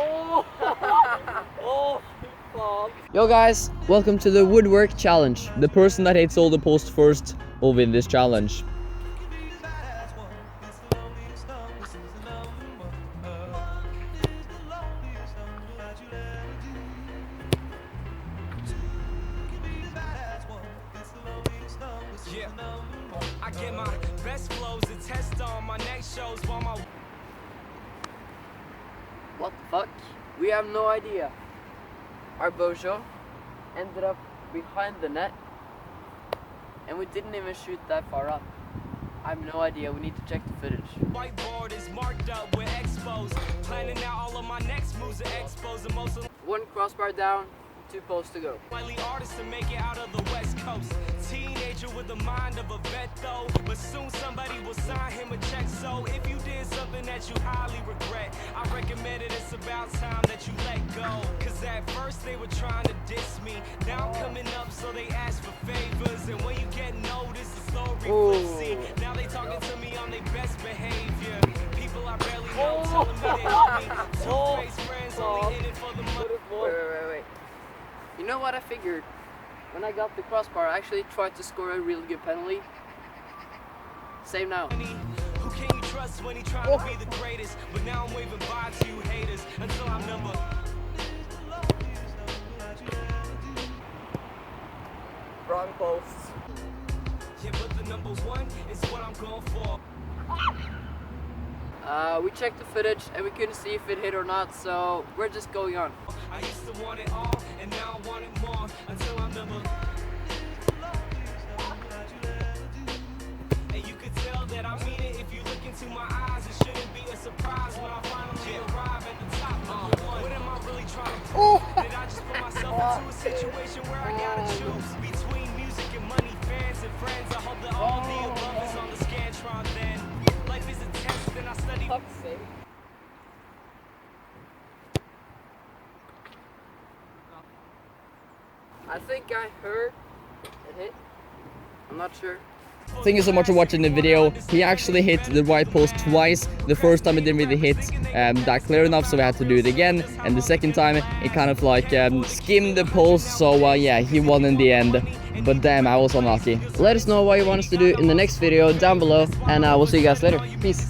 Oh, fuck. Yo guys, welcome to the Woodwork challenge. The person that hits all the posts first will win this challenge. I get my best flows and test on my next shows while my What the fuck? We have no idea. Our bojo ended up behind the net and we didn't even shoot that far up. I have no idea, we need to check the footage. whiteboard is marked up with expos. Planning out all of my next moves and expos. And most of One crossbar down, 2 posts to go. likely artists to make it out of the West Coast. Teenager with the mind of a vet though, but soon somebody will sign him a check. So if you did something that you highly regret, I recommend it. It's about time that you let go. Cause at first they were trying to diss me. Now I'm coming up, so they ask for favors. And when you get noticed, the story flips. See, now they talking to me on their best behavior. People I barely know telling me they love me. Two crazy friends only in it for the money. Wait. You know what I figured? When I got the crossbar, I actually tried to score a real good penalty. Same now. Who can you trust when he trying to be the greatest? But now I'm waving bye to you haters until I'm number. Wrong post. Yeah, but the number one is what I'm going for. We checked the footage and we couldn't see if it hit or not, so we're just going on. I used to want it all, and now I want it more until I'm number. And you could tell that I mean it if you look into my eyes. It shouldn't be a surprise when I finally arrive at the top. Number one. What am I really trying to prove? Did I just put myself into a situation where I gotta choose between music and money, fans and friends? I hope that all the above is on the Scantron then. Life is a test and I study. Fuck's sake. I think I heard it hit. I'm not sure. Thank you so much for watching the video. He actually hit the right post twice. The first time it didn't really hit that clear enough, so we had to do it again. And the second time it kind of like skimmed the post, so yeah, he won in the end. But damn, I was unlucky. Let us know what you want us to do in the next video down below, and we'll see you guys later. Peace.